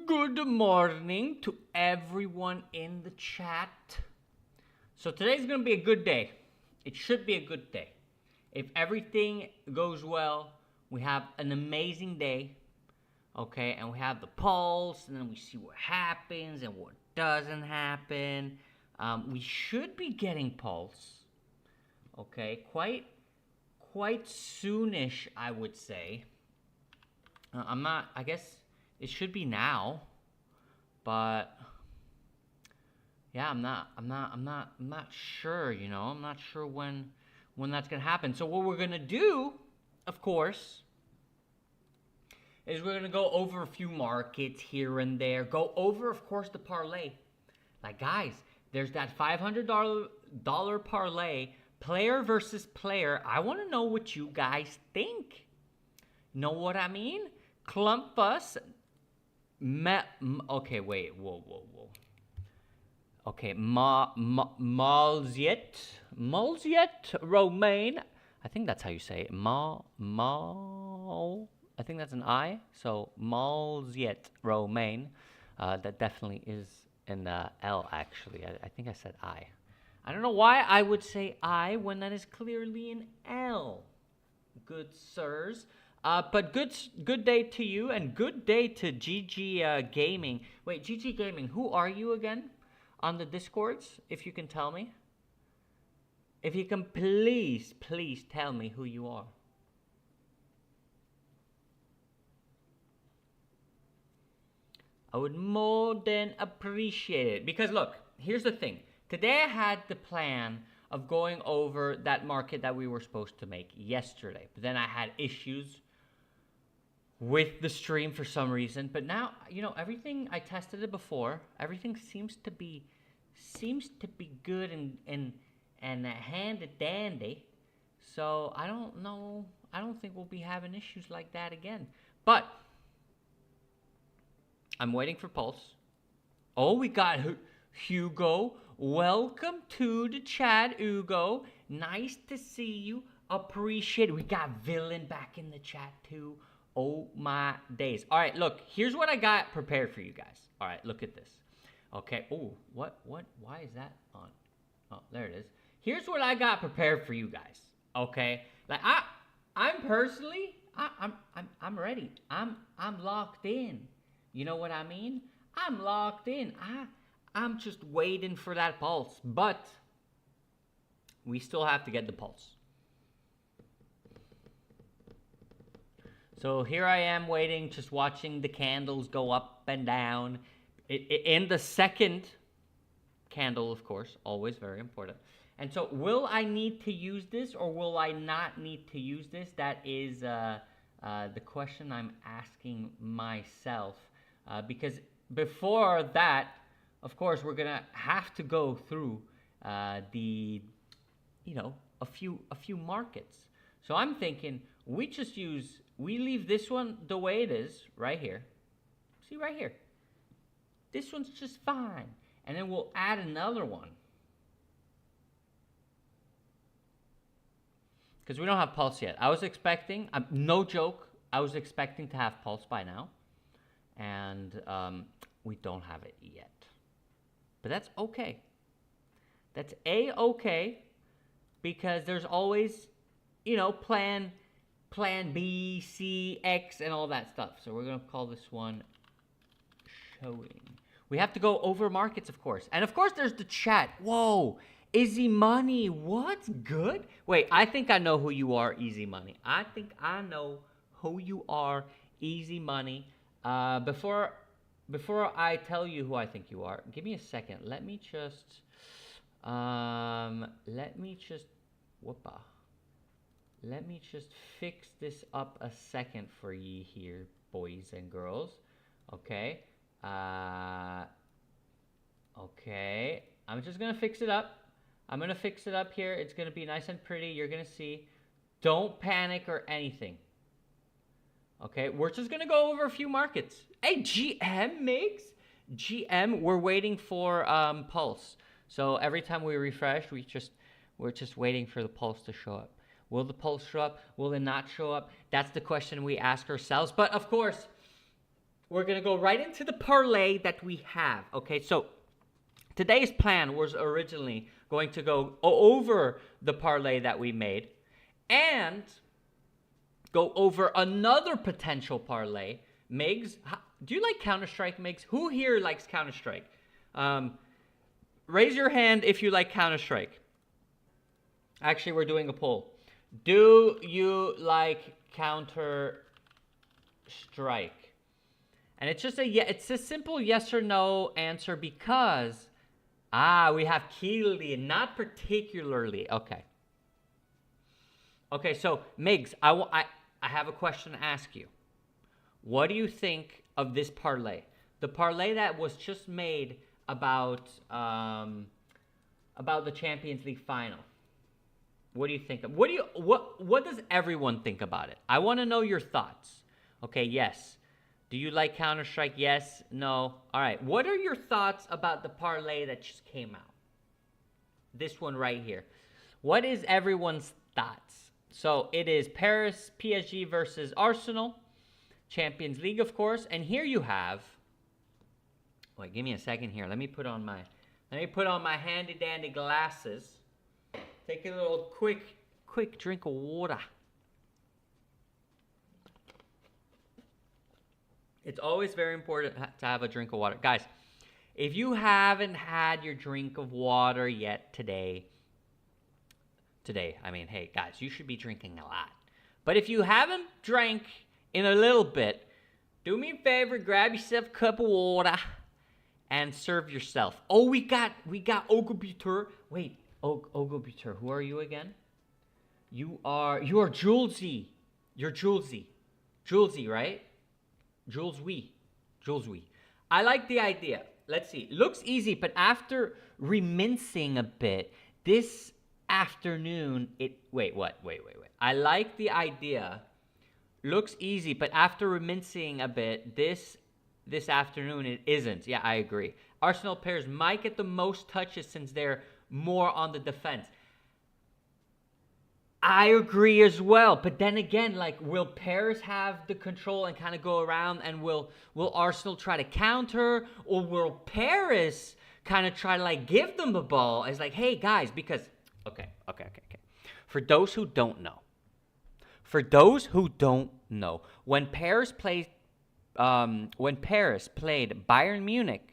Good morning to everyone in the chat. So today's going to be a good day. It should be a good day. If everything goes well, we have an amazing day. Okay, and we have the pulse, and then we see what happens and what doesn't happen. We should be getting pulse. Okay, quite soonish, I would say. I guess it should be now, but yeah, I'm not sure, you know. I'm not sure when that's gonna happen. So what we're gonna do, of course, is we're gonna go over a few markets here and there. Go over, of course, the parlay. Like, guys, there's that $500 parlay, player versus player. I want to know what you guys think. Know what I mean? Clump us. Okay, wait. Whoa. Okay, Malziet Romaine. I think that's how you say it. I think that's an I. So Malziet Romaine. That definitely is an L, actually. I think I said I. I don't know why I would say I when that is clearly an L. Good sirs. But good day to you, and good day to GG Gaming. Wait, GG Gaming, who are you again on the Discords, if you can tell me? If you can please tell me who you are. I would more than appreciate it. Because look, here's the thing. Today I had the plan of going over that market that we were supposed to make yesterday. But then I had issues with the stream for some reason. But now, you know, everything, I tested it before. Everything seems to be good and handy dandy. So I don't know. I don't think we'll be having issues like that again. But I'm waiting for Pulse. Oh, we got Hugo. Welcome to the chat, Hugo. Nice to see you. Appreciate it. We got Villain back in the chat too. Oh my days. All right, look. Here's what I got prepared for you guys. All right, look at this. Okay. Oh, what? Why is that on? Oh, there it is. Here's what I got prepared for you guys. Okay. Like I'm personally, I'm ready. I'm locked in. You know what I mean? I'm locked in. I'm just waiting for that pulse. But we still have to get the pulse. So here I am waiting, just watching the candles go up and down. In the second candle, of course, always very important. And so will I need to use this or will I not need to use this? That is the question I'm asking myself. Because before that, of course, we're gonna have to go through a few markets. So I'm thinking we leave this one the way it is right here. See right here. This one's just fine, and then we'll add another one because we don't have Pulse yet. I was expecting, no joke, I was expecting to have Pulse by now. And we don't have it yet. But that's okay. That's A-okay, because there's always, you know, plan B, C, X, and all that stuff. So we're going to call this one showing. We have to go over markets, of course. And, of course, there's the chat. Whoa, Easy Money, what's good? Wait, I think I know who you are, Easy Money. I think I know who you are, Easy Money. Before I tell you who I think you are, give me a second. Let me just fix this up a second for ye here, boys and girls. Okay. Okay. I'm just gonna fix it up. I'm gonna fix it up here. It's gonna be nice and pretty. You're gonna see. Don't panic or anything. Okay, we're just gonna go over a few markets. Hey, GM makes GM. We're waiting for Pulse. So every time we refresh, we're just waiting for the Pulse to show up. Will the Pulse show up? Will it not show up? That's the question we ask ourselves. But of course, we're going to go right into the parlay that we have. Okay, so today's plan was originally going to go over the parlay that we made and go over another potential parlay. Migs, do you like Counter-Strike, Migs? Who here likes Counter-Strike? Raise your hand if you like Counter-Strike. Actually, we're doing a poll. Do you like Counter-Strike? And it's just it's a simple yes or no answer because we have Keely, not particularly. Okay, so Migs, I have a question to ask you. What do you think of this parlay? The parlay that was just made about the Champions League final. What do you think? What does everyone think about it? I want to know your thoughts. Okay, yes. Do you like Counter-Strike? Yes, no. All right. What are your thoughts about the parlay that just came out? This one right here. What is everyone's thoughts? So it is Paris PSG versus Arsenal, Champions League, of course. And here you have. Wait, give me a second here. Let me put on my handy dandy glasses. Take a little quick drink of water. It's always very important to have a drink of water. Guys, if you haven't had your drink of water yet today, I mean, hey, guys, you should be drinking a lot. But if you haven't drank in a little bit, do me a favor, grab yourself a cup of water and serve yourself. Oh, we got Ogobuter. Wait, Ogobuter, who are you again? You are Julesy. You're Julesy. Julesy, right? Julesy. I like the idea. Let's see. Looks easy, but after remincing a bit, this afternoon, Wait. I like the idea. Looks easy, but after remincing a bit, this afternoon, it isn't. Yeah, I agree. Arsenal players might get the most touches since they're more on the defense. I agree as well. But then again, like, will Paris have the control and kind of go around, and will Arsenal try to counter, or will Paris kind of try to like give them the ball as like, hey guys, because okay. For those who don't know, when Paris played Bayern Munich,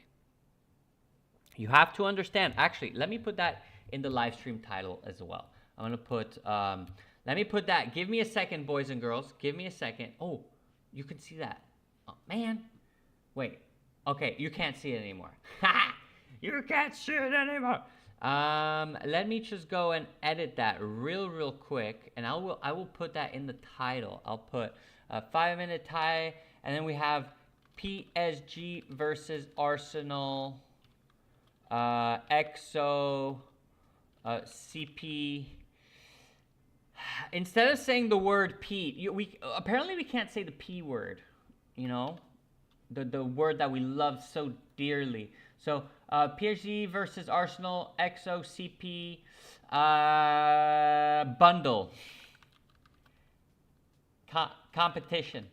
you have to understand. Actually, let me put that in the live stream title as well. I'm going to put, let me put that. Give me a second, boys and girls. Give me a second. Oh, you can see that. Oh, man. Wait. Okay, you can't see it anymore. You can't see it anymore. Let me just go and edit that real quick. And I will put that in the title. I'll put a 5-minute tie. And then we have PSG versus Arsenal. ㆍxo. CP. Instead of saying the word P, apparently we can't say the P word, you know, the word that we love so dearly. So PSG versus Arsenal, ㆍxo, CP, bundle, competition,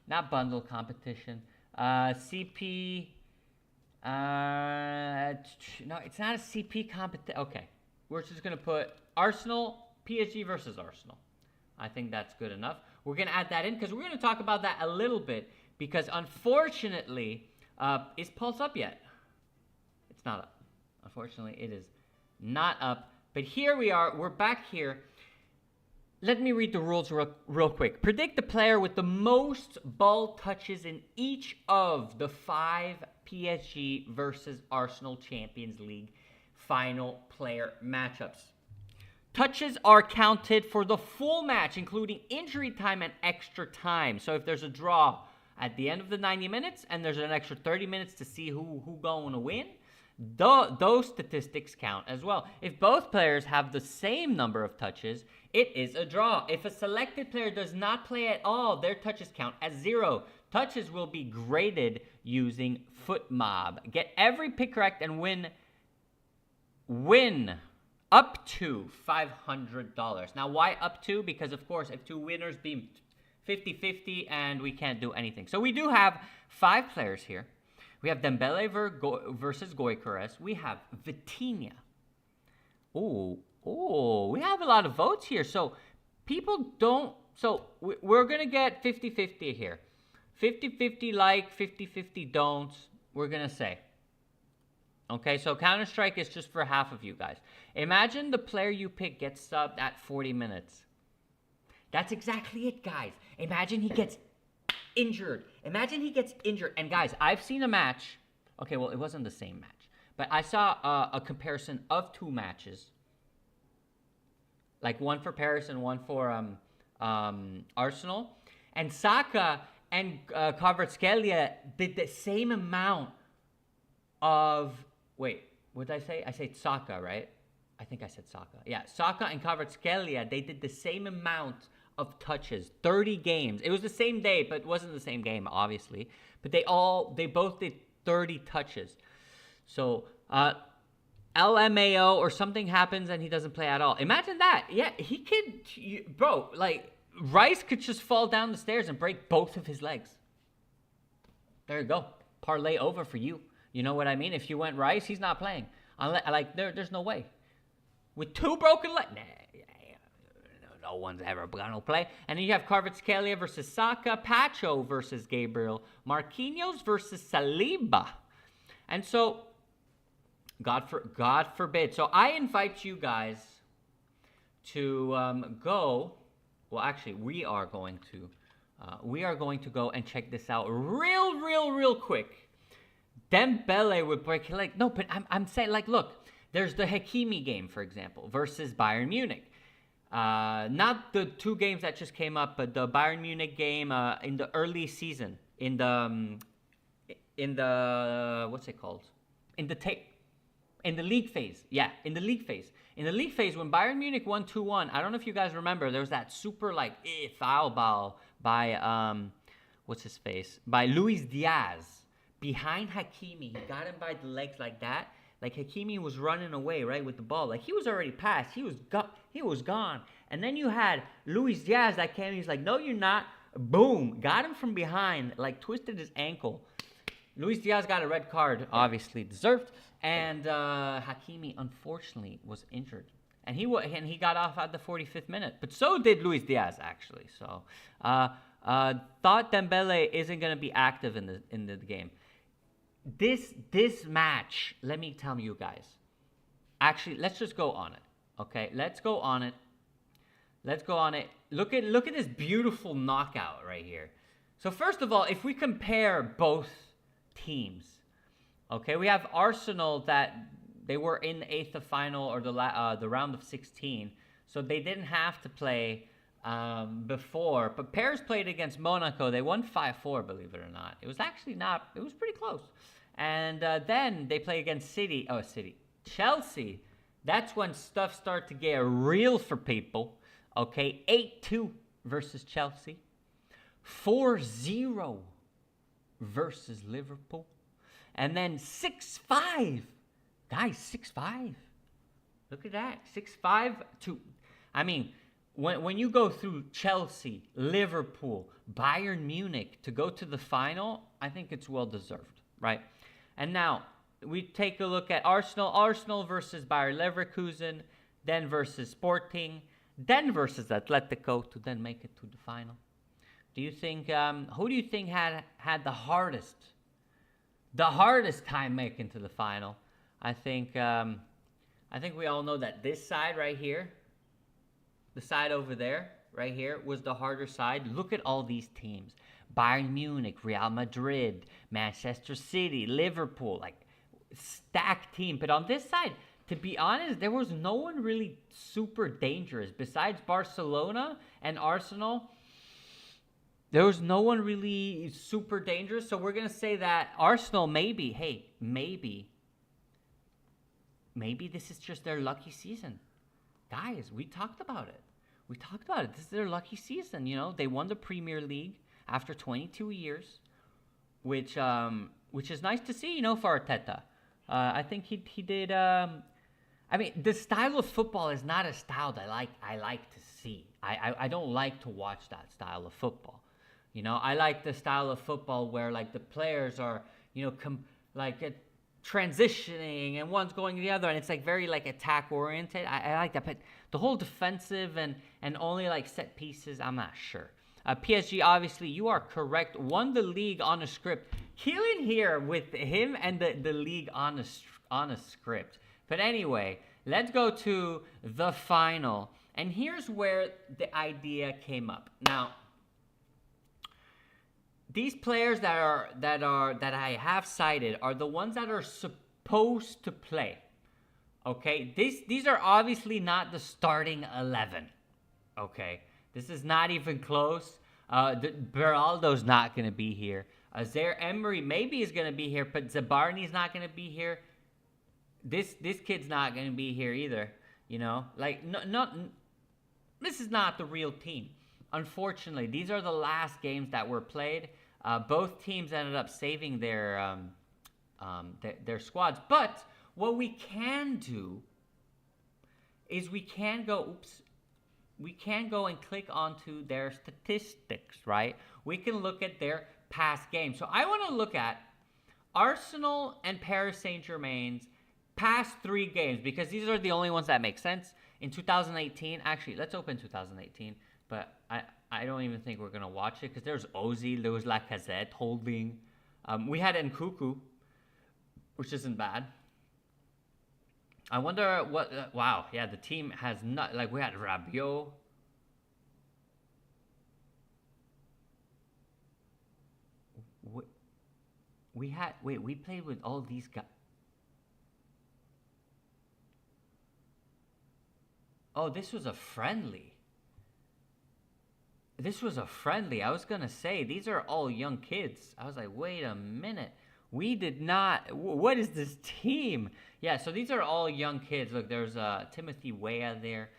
not bundle, competition, CP. No, it's not a CP competition. Okay, we're just gonna put Arsenal, PSG versus Arsenal. I think that's good enough. We're gonna add that in because we're gonna talk about that a little bit. Because unfortunately, is Pulse up yet? It's not up. Unfortunately, it is not up. But here we are. We're back here. Let me read the rules real quick. Predict the player with the most ball touches in each of the 5 PSG versus Arsenal Champions League final player matchups. Touches are counted for the full match, including injury time and extra time. So if there's a draw at the end of the 90 minutes and there's an extra 30 minutes to see who going to win, those statistics count as well. If both players have the same number of touches, it is a draw. If a selected player does not play at all, their touches count as 0. Touches will be graded using FUTmob. Get every pick correct and win up to $500. Now, why up to? Because, of course, if 2 winners 50-50, and we can't do anything. So we do have 5 players here. We have Dembele versus Gyökeres. We have Vitinha. Oh, we have a lot of votes here. So people don't... So we're going to get 50-50 here. 50-50 like, 50-50 don't, we're going to say. Okay, so Counter-Strike is just for half of you guys. Imagine the player you pick gets subbed at 40 minutes. That's exactly it, guys. Imagine he gets injured. And guys, I've seen a match. Okay, well, it wasn't the same match. But I saw a comparison of 2 matches. Like one for Paris and one for Arsenal. And Saka and Kvaratskhelia did the same amount of... Wait, what did I say? I said Saka, right? I think I said Saka. Yeah, Saka and Kvaratskhelia, they did the same amount of touches, 30 games. It was the same day, but it wasn't the same game, obviously. But they both did 30 touches. So, LMAO or something happens and he doesn't play at all. Imagine that. Yeah, he could... Bro, like, Rice could just fall down the stairs and break both of his legs. There you go. Parlay over for you. You know what I mean? If you went Rice, he's not playing. There's no way. With 2 broken legs, no one's ever gonna play. And then you have Kvaratskhelia versus Saka, Pacho versus Gabriel, Marquinhos versus Saliba. And so, God forbid. So I invite you guys to go. Well, actually, we are going to go and check this out real quick. Dembele would break your leg. No, but I'm saying, like, look, there's the Hakimi game, for example, versus Bayern Munich. Not the 2 games that just came up, but the Bayern Munich game in the early season, in the what's it called? In the league phase. Yeah, in the league phase. In the league phase, when Bayern Munich won 2-1, I don't know if you guys remember, there was that super, like, foul ball by, what's his face? By Luis Diaz. Behind Hakimi, he got him by the legs like that. Like, Hakimi was running away, right, with the ball. Like, he was already passed. He was gone. And then you had Luis Diaz that came. He's like, no, you're not. Boom. Got him from behind. Like, twisted his ankle. Luis Diaz got a red card, obviously deserved. And Hakimi, unfortunately, was injured. And he got off at the 45th minute. But so did Luis Diaz, actually. So, thought Dembele isn't going to be active in the game. This match, let me tell you guys. Actually, let's just go on it. Okay, let's go on it. Look at this beautiful knockout right here. So first of all, if we compare both teams, okay, we have Arsenal that they were in the 8th of final or the round of 16, so they didn't have to play before. But Paris played against Monaco. They won 5-4, believe it or not. It was actually not. It was pretty close. And then they play against Chelsea. That's when stuff started to get real for people. Okay, 8-2 versus Chelsea. 4-0 versus Liverpool. And then 6-5. Guys, 6-5. Look at that. 6-5 to... I mean, when you go through Chelsea, Liverpool, Bayern Munich to go to the final, I think it's well-deserved, right? And now, we take a look at Arsenal versus Bayer Leverkusen, then versus Sporting, then versus Atletico to then make it to the final. Do you think, who do you think had the hardest time making to the final? I think we all know that this side right here, the side over there, right here, was the harder side. Look at all these teams. Bayern Munich, Real Madrid, Manchester City, Liverpool, like stacked team. But on this side, to be honest, there was no one really super dangerous. Besides Barcelona and Arsenal, there was no one really super dangerous. So we're going to say that Arsenal maybe this is just their lucky season. Guys, we talked about it. This is their lucky season, you know. They won the Premier League after 22 years, which is nice to see, you know, for Arteta. I think he did I mean, the style of football is not a style that I like to see. I don't like to watch that style of football. You know, I like the style of football where like the players are, you know, transitioning and one's going to the other, and it's like very like attack oriented. I like that, but the whole defensive and only like set pieces, I'm not sure. PSG, obviously, you are correct. Won the league on a script. Killing here with him and the league on a script. But anyway, let's go to the final. And here's where the idea came up. Now, these players that I have cited are the ones that are supposed to play. Okay? These are obviously not the starting 11. Okay? This is not even close. Beraldo's not going to be here. Zaire Emery maybe is going to be here, but Zabarni's not going to be here. This kid's not going to be here either. You know, like this is not the real team. Unfortunately, these are the last games that were played. Both teams ended up saving their squads. But what we can do is we can go and click onto their statistics, right? We can look at their past games. So I want to look at Arsenal and Paris Saint-Germain's past 3 games, because these are the only ones that make sense. In 2018, actually, let's open 2018, but I don't even think we're going to watch it, because there's Ozil, there was Lacazette holding. We had Nkunku, which isn't bad. I wonder what... wow, yeah, the team has not... Like, we had Rabiot. We had... Wait, we played with all these guys. Oh, this was a friendly. This was a friendly. I was going to say, these are all young kids. I was like, wait a minute. We did not... What is this team? Yeah, so these are all young kids. Look, there's Timothy Weah there.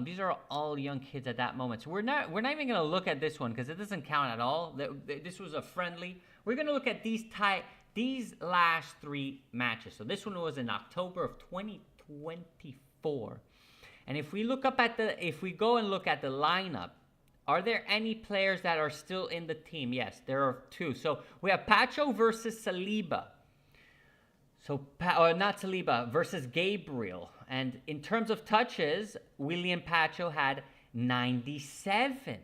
These are all young kids at that moment. So we're not even going to look at this one because it doesn't count at all. This was a friendly. We're going to look at these last 3 matches. So this one was in October of 2024. And if we go and look at the lineup, are there any players that are still in the team? Yes, there are 2. So we have Pacho versus Saliba. So, or not Saliba, versus Gabriel. And in terms of touches, William Pacho had 97.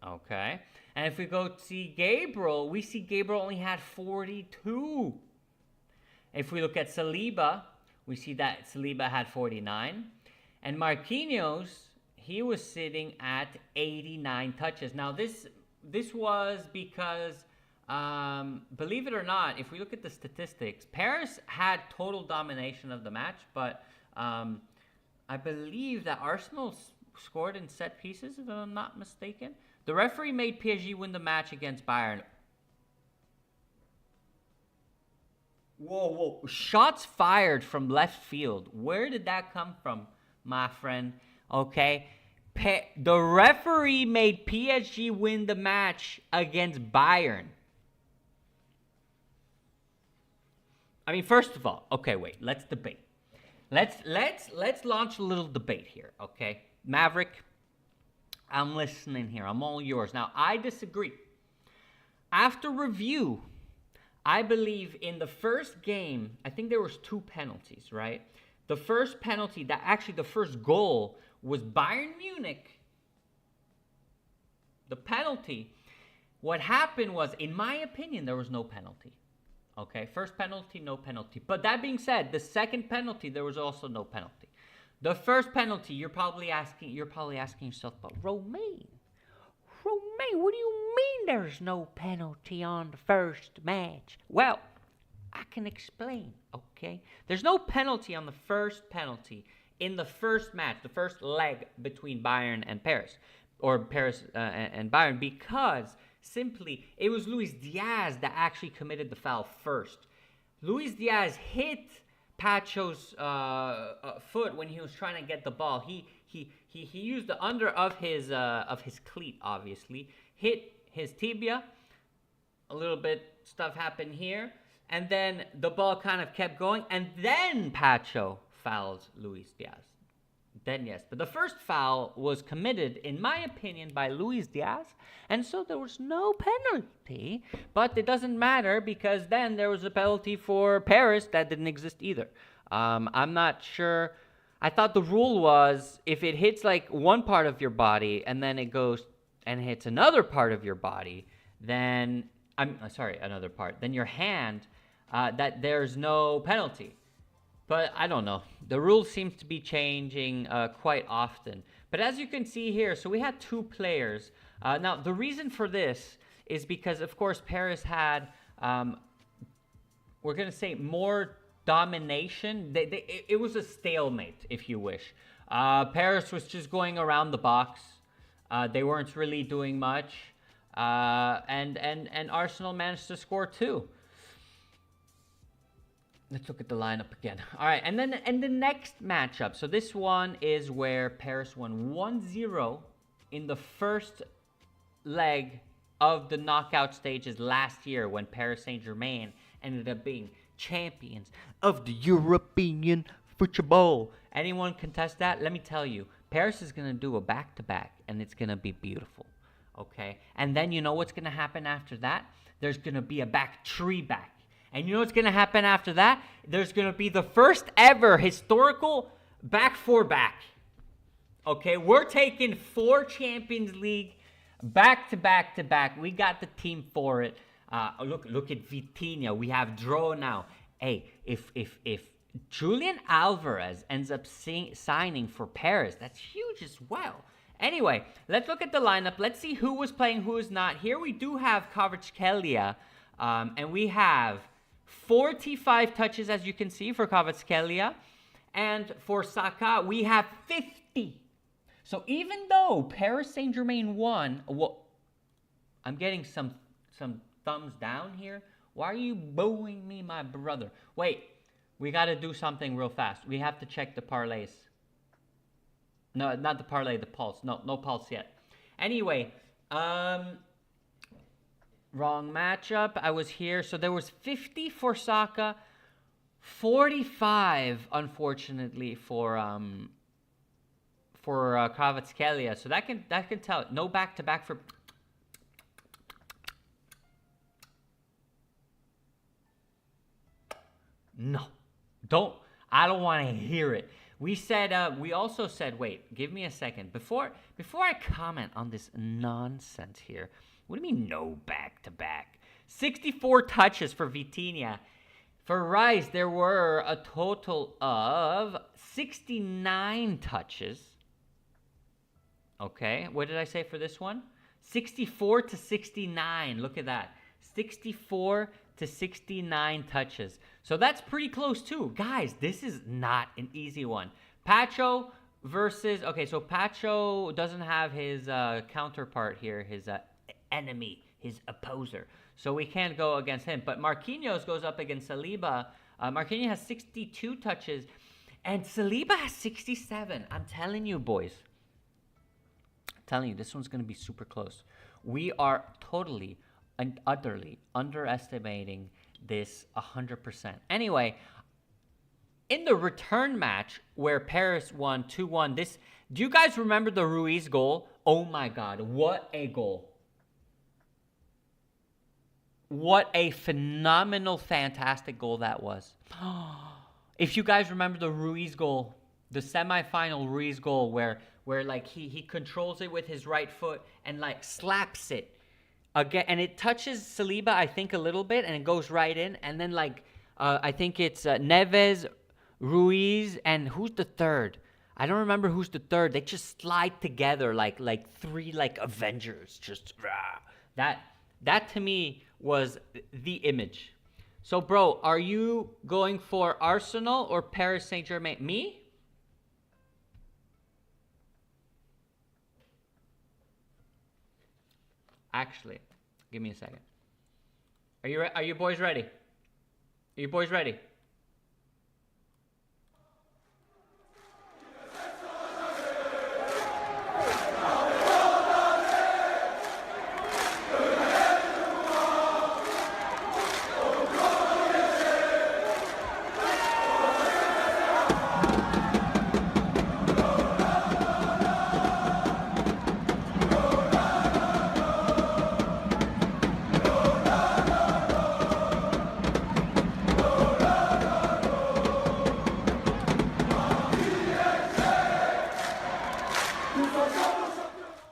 Okay. And if we go see Gabriel, we see Gabriel only had 42. If we look at Saliba, we see that Saliba had 49. And Marquinhos, he was sitting at 89 touches. Now, this was because, believe it or not, if we look at the statistics, Paris had total domination of the match, but I believe that Arsenal scored in set pieces, if I'm not mistaken. The referee made PSG win the match against Bayern. Whoa. Shots fired from left field. Where did that come from, my friend? Okay. The referee made PSG win the match against Bayern. I mean, first of all, okay, wait. Let's debate. Let's launch a little debate here, okay? Maverick, I'm listening here. I'm all yours. Now, I disagree. After review, I believe in the first game, I think there was 2 penalties, right? The first penalty, the first goal was Bayern Munich. The penalty. What happened was, in my opinion, there was no penalty. Okay, first penalty, no penalty. But that being said, the second penalty, there was also no penalty. The first penalty, you're probably asking yourself, but Romain, what do you mean there's no penalty on the first match? Well, I can explain, okay? There's no penalty on the first penalty in the first match, the first leg between Bayern and Paris, or Paris and Bayern, because simply it was Luis Diaz that actually committed the foul first. Luis Diaz hit Pacho's foot when he was trying to get the ball. He used the under of his cleat, obviously, hit his tibia. A little bit stuff happened here, and then the ball kind of kept going, and then Pacho fouls Luis Diaz. Then yes, but the first foul was committed, in my opinion, by Luis Diaz, and so there was no penalty, but it doesn't matter because then there was a penalty for Paris that didn't exist either. I'm not sure. I thought the rule was if it hits like one part of your body and then it goes and hits another part of your body, then another part, then your hand, that there's no penalty. But I don't know. The rule seems to be changing quite often. But as you can see here, so we had two players. Now, the reason for this is because, of course, Paris had, we're going to say, more domination. It was a stalemate, if you wish. Paris was just going around the box. They weren't really doing much. And Arsenal managed to score too. Let's look at the lineup again. All right, and the next matchup. So this one is where Paris won 1-0 in the first leg of the knockout stages last year when Paris Saint-Germain ended up being champions of the European football. Anyone contest that? Let me tell you, Paris is going to do a back-to-back, and it's going to be beautiful, okay? And then you know what's going to happen after that? There's going to be a back-tree-back. And you know what's going to happen after that? There's going to be the first ever historical back-for-back. Okay, we're taking 4 Champions League back-to-back-to-back. We got the team for it. Look at Vitinha. We have Draw now. Hey, if Julian Alvarez ends up signing for Paris, that's huge as well. Anyway, let's look at the lineup. Let's see who was playing, who is not. Here we do have Kvaratskhelia, and we have 45 touches, as you can see, for Kvaratskhelia. And for Saka, we have 50. So even though Paris Saint-Germain won, well, I'm getting some thumbs down here. Why are you booing me, my brother? Wait, we got to do something real fast. We have to check the parlays. No, not the parlay, the pulse. No pulse yet. Anyway, wrong matchup. I was here. So there was 50 for Saka, 45, unfortunately, for Kvaratskhelia. So that can tell. No back-to-back for... No. I don't want to hear it. We said, we also said, wait, give me a second. Before I comment on this nonsense here, what do you mean no back-to-back? 64 touches for Vitinha. For Rice, there were a total of 69 touches. Okay, what did I say for this one? 64 to 69. Look at that. 64 to 69 touches. So that's pretty close too. Guys, this is not an easy one. Pacho versus... Okay, so Pacho doesn't have his counterpart here, his enemy, his opposer. So we can't go against him. But Marquinhos goes up against Saliba. Marquinhos has 62 touches, and Saliba has 67. I'm telling you, boys. I'm telling you, this one's going to be super close. We are totally and utterly underestimating this 100%. Anyway, in the return match where Paris won 2-1, do you guys remember the Ruiz goal? Oh my God, what a goal. What a phenomenal, fantastic goal that was. If you guys remember the Ruiz goal, the semifinal Ruiz goal where like he controls it with his right foot and like slaps it again, and it touches Saliba, I think, a little bit, and it goes right in, and then like I think it's Neves, Ruiz, and who's the third? I don't remember who's the third. They just slide together like three like Avengers. Just that to me was the image. So, bro, are you going for Arsenal or Paris Saint-Germain? Me? Actually, give me a second. Are you boys ready? Are you boys ready?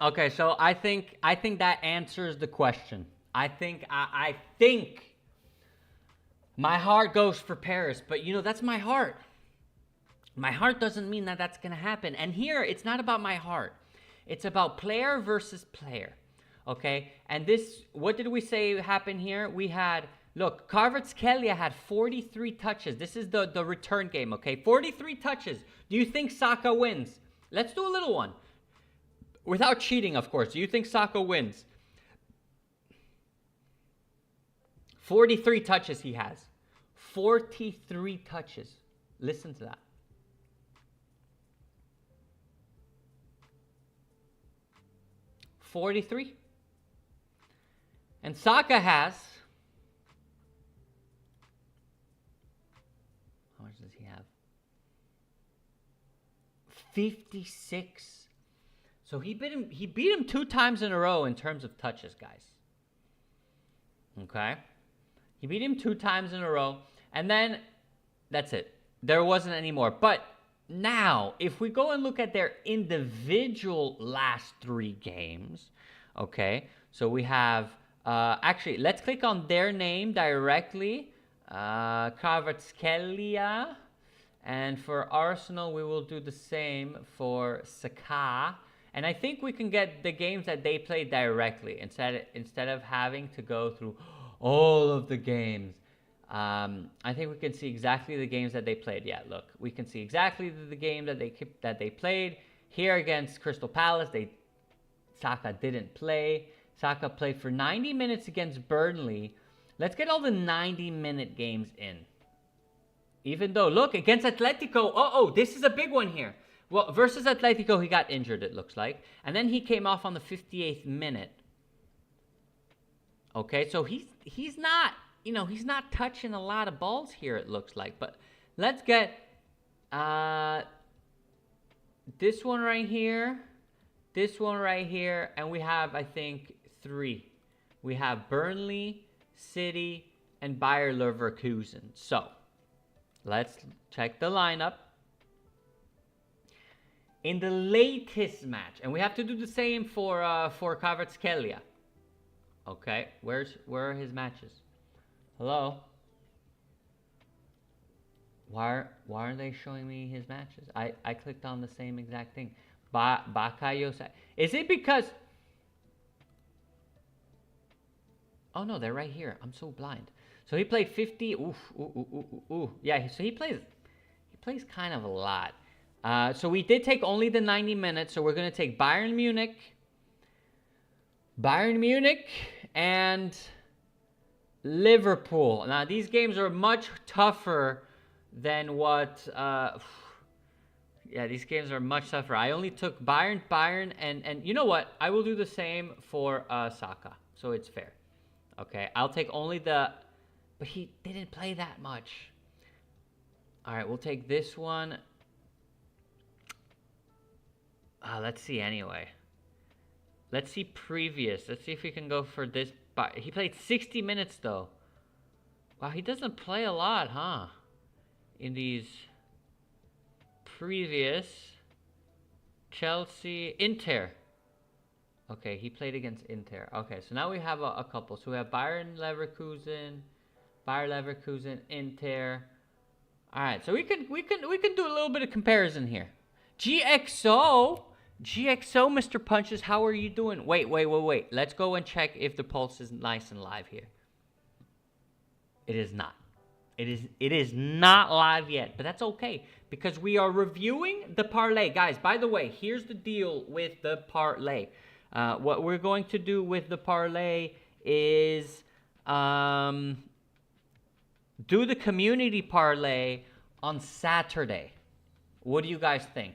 Okay, so I think that answers the question. I think my heart goes for Paris, but you know, that's my heart. My heart doesn't mean that that's going to happen. And here, it's not about my heart. It's about player versus player. Okay? And this, what did we say happened here? We had, look, ㆍxo.market had 43 touches. This is the return game, okay? 43 touches. Do you think Saka wins? Let's do a little one. Without cheating, of course. Do you think Saka wins? 43 touches he has. 43 touches. Listen to that. $43. And Saka has, how much does he have? 56. So he beat him 2 times in a row in terms of touches, guys. Okay? He beat him 2 times in a row. And then, that's it. There wasn't any more. But now, if we go and look at their individual last 3 games, okay? So we have, actually, let's click on their name directly. ㆍxo.market. And for Arsenal, we will do the same for Saka. And I think we can get the games that they play directly instead of having to go through all of the games. I think we can see exactly the games that they played. Yeah, look, we can see exactly the game that they played. Here against Crystal Palace, Saka didn't play. Saka played for 90 minutes against Burnley. Let's get all the 90-minute games in. Even though, look, against Atletico, this is a big one here. Well, versus Atletico, he got injured, it looks like. And then he came off on the 58th minute. Okay, so he's not, you know, he's not touching a lot of balls here, it looks like. But let's get this one right here, and we have, I think, 3. We have Burnley, City, and Bayer Leverkusen. So, let's check the lineup. In the latest match, and we have to do the same for ㆍxo.market. Okay, where are his matches? Hello? Why aren't they showing me his matches? I clicked on the same exact thing. Bakayo. Is it because? Oh no, they're right here. I'm so blind. So he played 50. Yeah, so he plays kind of a lot. So we did take only the 90 minutes. So we're going to take Bayern Munich, and Liverpool. Now, these games are much tougher than what... yeah, these games are much tougher. I only took Bayern, and you know what? I will do the same for Saka. So it's fair. Okay, I'll take only the... But he didn't play that much. All right, we'll take this one. Let's see anyway. Let's see previous. Let's see if we can go for this. He played 60 minutes though. Wow, he doesn't play a lot, huh? In these previous. Chelsea, Inter. Okay, he played against Inter. Okay, so now we have a couple. So we have Bayer Leverkusen, Inter. All right, so we can do a little bit of comparison here. ㆍxo, Mr. Punches, how are you doing? Wait. Let's go and check if the pulse is nice and live here. It is not. It is not live yet, but that's okay because we are reviewing the parlay. Guys, by the way, here's the deal with the parlay. What we're going to do with the parlay is do the community parlay on Saturday. What do you guys think?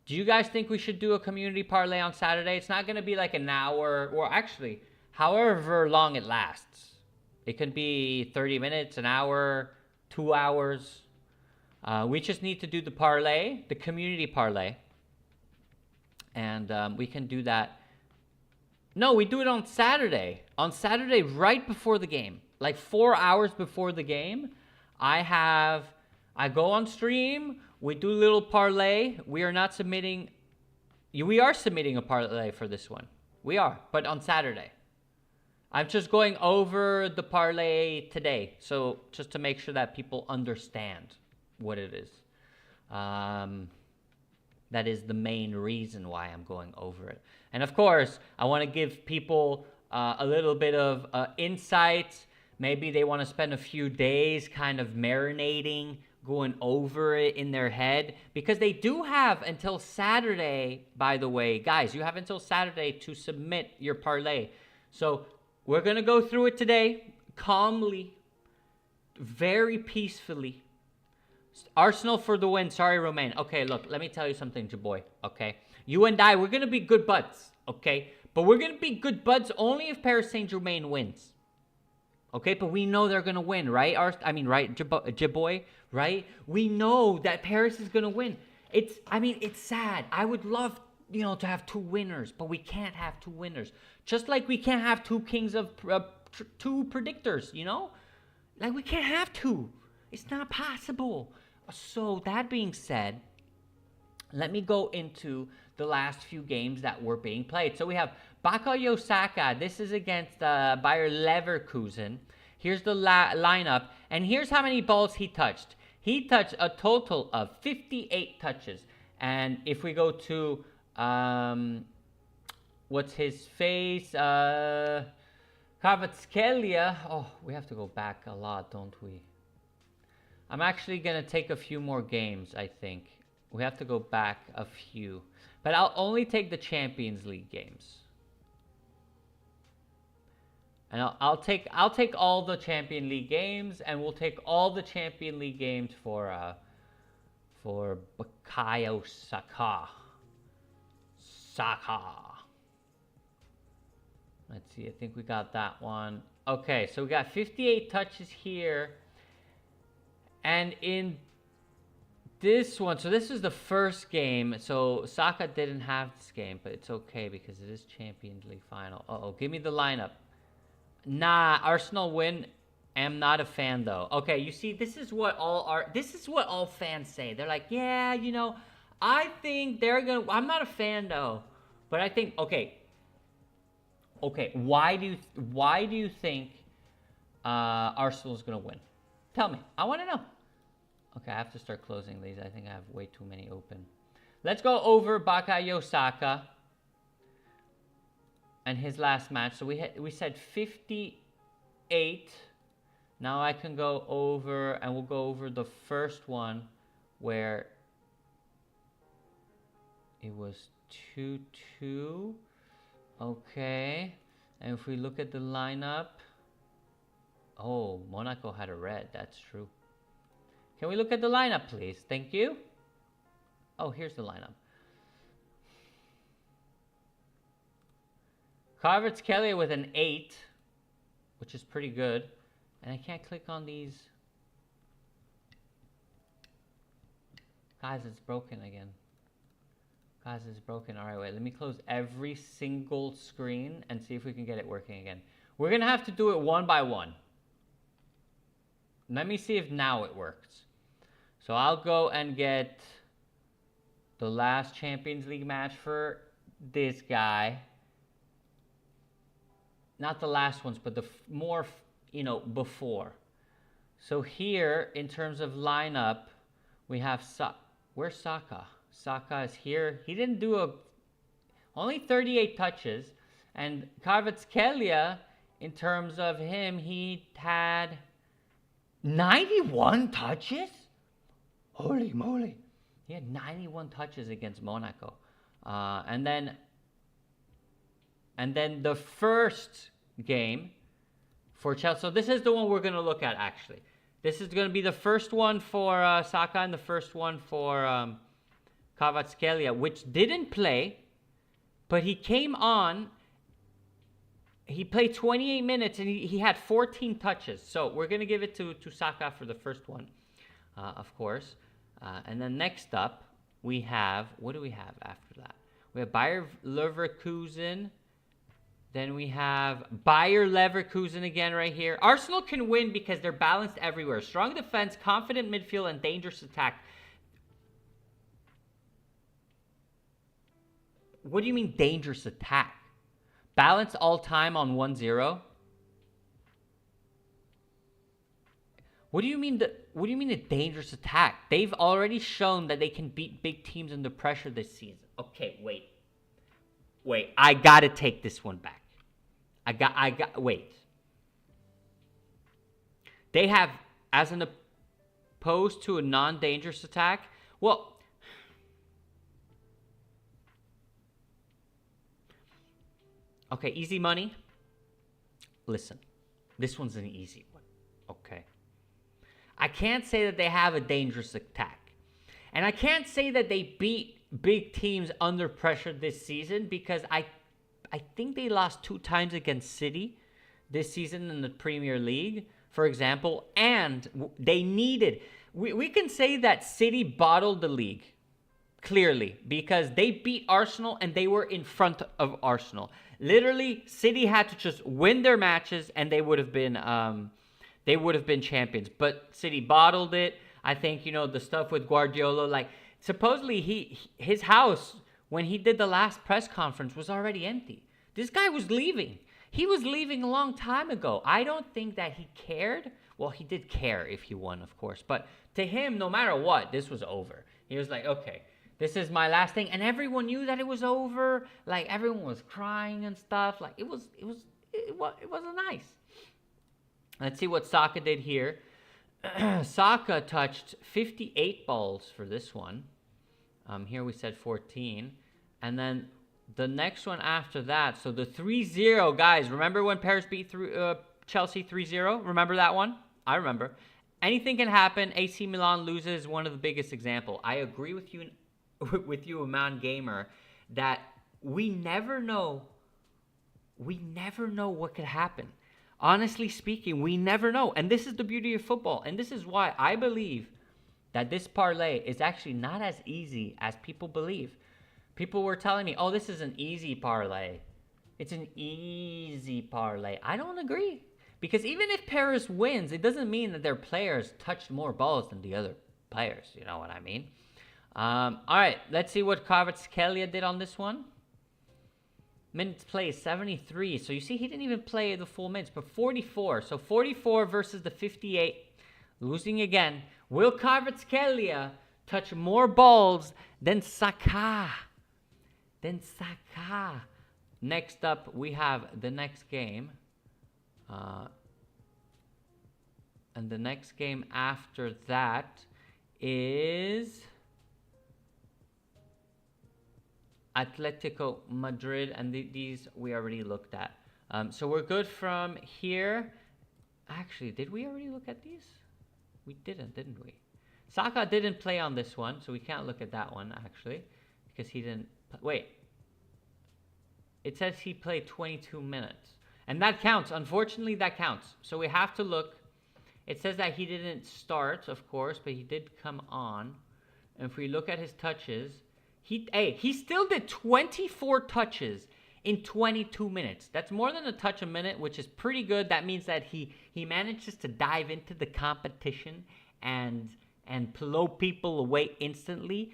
Do you guys think we should do a community parlay on Saturday? It's not going to be like an hour, or actually, however long it lasts. It can be 30 minutes, an hour, 2 hours. We just need to do the parlay, the community parlay. And we can do that. No, we do it on Saturday. On Saturday, right before the game. Like 4 hours before the game. I go on stream. We do a little parlay. We are not submitting We are submitting a parlay for this one. We are, but on Saturday. I'm just going over the parlay today, so just to make sure that people understand what it is. That is the main reason why I'm going over it. And of course, I want to give people a little bit of insight. Maybe they want to spend a few days kind of marinating, going over it in their head, because they do have until Saturday, by the way. Guys, you have until Saturday to submit your parlay. So we're going to go through it today, calmly, very peacefully. Arsenal for the win. Sorry, Romain. Okay, look, let me tell you something, Jaboy, okay? You and I, we're going to be good buds, okay? But we're going to be good buds only if Paris Saint-Germain wins. Okay, but we know they're going to win, right? Right, Jaboy, right? We know that Paris is going to win. It's sad. I would love, to have two winners, but we can't have two winners. Just like we can't have two kings of two predictors, Like we can't have two. It's not possible. So that being said, let me go into the last few games that were being played. So we have Bukayo Saka. This is against Bayer Leverkusen. Here's the lineup, and here's how many balls he touched. He touched a total of 58 touches. And if we go to what's his face? Kvaratskhelia. Oh, we have to go back a lot, don't we? I'm actually going to take a few more games, I think. We have to go back a few. But I'll only take the Champions League games. And I'll take all the Champions League games, and we'll take all the Champions League games for Bukayo Saka. Let's see, I think we got that one. Okay, so we got 58 touches here. And in this one, so this is the first game. So Saka didn't have this game, but it's okay because it is Champions League final. Uh-oh, give me the lineup. Nah, Arsenal win. Am not a fan though. Okay, you see, this is what all fans say. They're like, yeah, I think they're gonna. I'm not a fan though, but I think okay. Why do you think Arsenal's gonna win? Tell me. I want to know. Okay, I have to start closing these. I think I have way too many open. Let's go over Bukayo Saka and his last match. So we said 58. Now I can go over, and we'll go over the first one where it was 2-2. Okay. And if we look at the lineup, oh, Monaco had a red. That's true. Can we look at the lineup, please? Thank you. Oh, here's the lineup. Kvaratskhelia with an 8, which is pretty good. And I can't click on these. Guys, it's broken again. Guys, it's broken. All right, wait. Let me close every single screen and see if we can get it working again. We're going to have to do it one by one. Let me see if now it works. So I'll go and get the last Champions League match for this guy. Not the last ones, but the more, before. So here, in terms of lineup, we have where's Saka? Saka is here. He didn't do only 38 touches. And Kvaratskhelia, in terms of him, he had 91 touches? Holy moly. He had 91 touches against Monaco. And then the first game for Chelsea. So this is the one we're going to look at, actually. This is going to be the first one for Saka and the first one for Kvaratskhelia, which didn't play, but he came on. He played 28 minutes, and he had 14 touches. So we're going to give it to Saka for the first one, of course. And then next up, we have, what do we have after that? We have Bayer Leverkusen. Then we have Bayer Leverkusen again right here. Arsenal can win because they're balanced everywhere. Strong defense, confident midfield, and dangerous attack. What do you mean dangerous attack? Balance all time on 1-0? What do you mean a dangerous attack? They've already shown that they can beat big teams under pressure this season. Okay, wait. I gotta take this one back. Wait. They have, as an opposed to a non-dangerous attack, well, okay, easy money. Listen, this one's an easy one, okay? I can't say that they have a dangerous attack. And I can't say that they beat big teams under pressure this season, because I think they lost 2 times against City this season in the Premier League, for example, and they needed... We can say that City bottled the league, clearly, because they beat Arsenal and they were in front of Arsenal. Literally, City had to just win their matches and they would have been champions. But City bottled it. I think, the stuff with Guardiola, like, supposedly his house, when he did the last press conference, was already empty. This guy was leaving. He was leaving a long time ago. I don't think that he cared. Well, he did care if he won, of course. But to him, no matter what, this was over. He was like, okay, this is my last thing. And everyone knew that it was over. Like, everyone was crying and stuff. Like, it wasn't nice. Let's see what Saka did here. Saka touched 58 balls for this one. Here we said 14. And then the next one after that, so the 3-0, guys, remember when Paris beat Chelsea 3-0? Remember that one? I remember. Anything can happen. AC Milan loses, one of the biggest example. I agree with you, Aman Gamer, that we never know what could happen. Honestly speaking, we never know. And this is the beauty of football. And this is why I believe that this parlay is actually not as easy as people believe. People were telling me, oh, this is an easy parlay. It's an easy parlay. I don't agree. Because even if Paris wins, it doesn't mean that their players touched more balls than the other players. You know what I mean? All right, let's see what ㆍxo.market did on this one. Minutes played, 73. So you see, he didn't even play the full minutes, but 44. So 44 versus the 58. Losing again. Will ㆍxo.market touch more balls than Saka? Next up, we have the next game. And the next game after that is Atletico Madrid, and these we already looked at. So we're good from here. Actually, did we already look at these? We didn't we? Saka didn't play on this one, so we can't look at that one, actually, because he didn't... Wait. It says he played 22 minutes. And that counts. Unfortunately, that counts. So we have to look. It says that he didn't start, of course, but he did come on. And if we look at his touches, he still did 24 touches in 22 minutes. That's more than a touch a minute, which is pretty good. That means that he manages to dive into the competition and blow people away instantly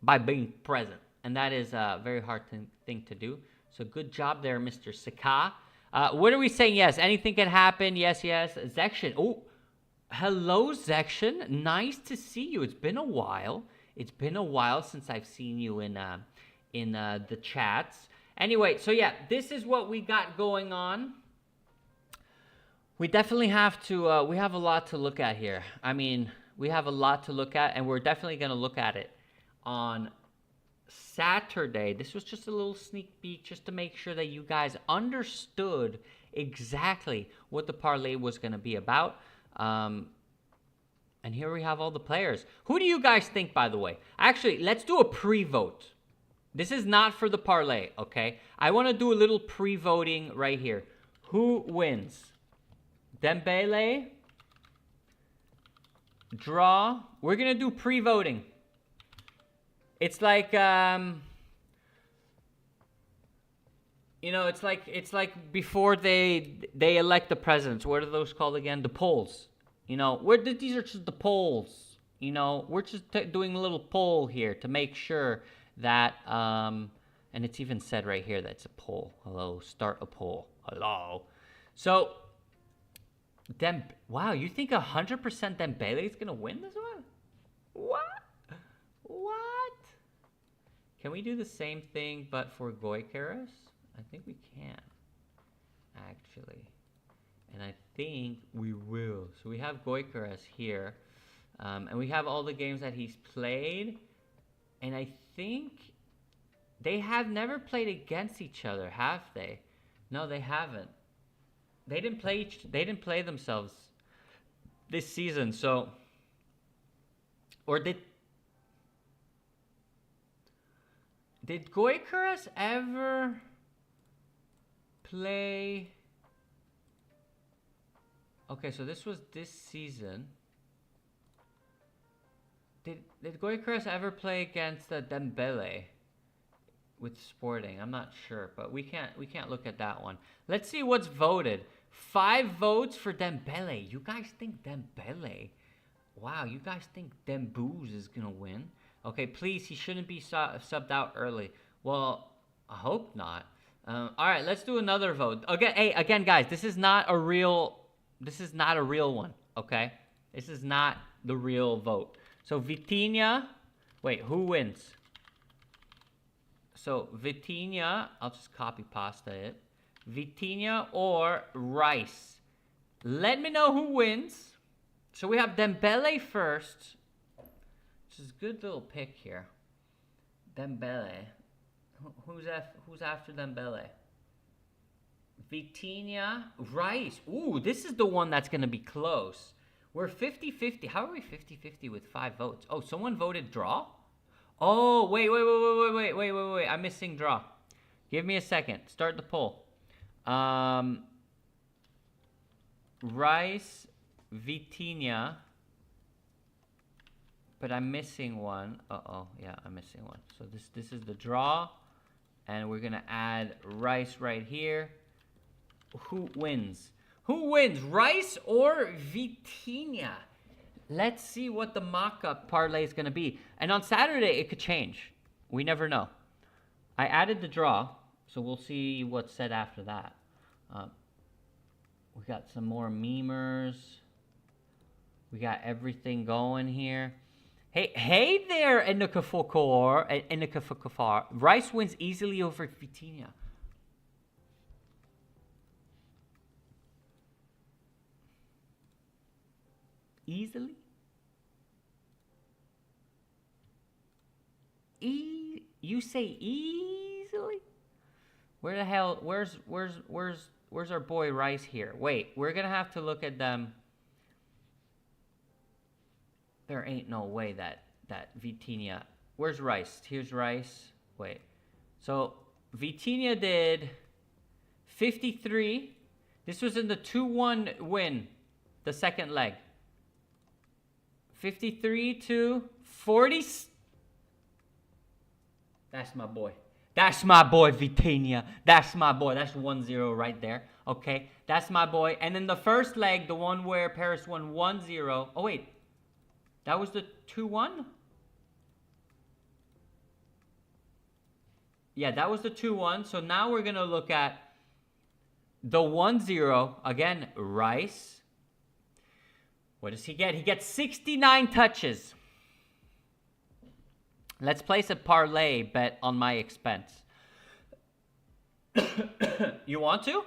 by being present. And that is a very hard thing to do. So good job there, Mr. Saka. What are we saying? Yes, anything can happen. Yes. ㆍxo. Oh, hello, ㆍxo. Nice to see you. It's been a while. It's been a while since I've seen you in the chats. Anyway, so yeah, this is what we got going on. We definitely have to, we have a lot to look at here. I mean, we have a lot to look at, and we're definitely going to look at it on Saturday. This was just a little sneak peek just to make sure that you guys understood exactly what the parlay was going to be about. And here we have all the players. Who do you guys think, by the way? Actually, let's do a pre-vote. This is not for the parlay, okay? I want to do a little pre-voting right here. Who wins? Dembele? Draw? We're going to do pre-voting. It's like, it's like before they elect the presidents. What are those called again? The polls. These are just the polls. We're just doing a little poll here to make sure that And it's even said right here that it's a poll. Hello, start a poll. Hello. So, wow, you think 100% Dembele is going to win this one? What? What? Can we do the same thing but for Gyökeres? I think we can, actually. And I think we will. So we have Gyökeres here. And we have all the games that he's played. And I think they have never played against each other, have they? No, they haven't. They didn't play themselves this season. So, or did Gyökeres ever play? Okay, so this was this season. Did Gyökeres ever play against Dembele with Sporting? I'm not sure, but we can't look at that one. Let's see what's voted. 5 votes for Dembele. You guys think Dembele? Wow, you guys think Dembouz is gonna win? Okay, please, he shouldn't be subbed out early. Well, I hope not. All right, let's do another vote. Okay, hey, again, guys, this is not a real one. Okay, this is not the real vote. So Vitinha, wait, who wins? So Vitinha, I'll just copy pasta it. Vitinha or Rice. Let me know who wins. So we have Dembele first. Which is a good little pick here. Dembele. Who's after Dembele? Vitinha, Rice. Ooh, this is the one that's going to be close. We're 50-50. How are we 50-50 with 5 votes? Oh, someone voted draw? Oh, wait. I'm missing draw. Give me a second. Start the poll. Rice, Vitinha. But I'm missing one. Yeah, I'm missing one. So this is the draw. And we're going to add Rice right here. Who wins? Who wins, Rice or Vitinha? Let's see what the mock-up parlay is going to be. And on Saturday, it could change. We never know. I added the draw, so we'll see what's said after that. We got some more memers. We got everything going here. Hey there, Enikafar. Rice wins easily over Vitinha. Easily? You say easily? Where the hell? Where's our boy Rice here? Wait, we're gonna have to look at them. There ain't no way that Vitinha. Where's Rice? Here's Rice. Wait. So Vitinha did 53. This was in the 2-1 win, the second leg. 53 to 40. That's my boy. That's my boy, Vitinha. That's my boy. That's 1-0 right there. Okay, that's my boy. And then the first leg, the one where Paris won 1-0. Oh, wait. That was the 2-1? Yeah, that was the 2-1. So now we're going to look at the 1-0. Again, Rice. What does he get? He gets 69 touches. Let's place a parlay bet on my expense. You want to?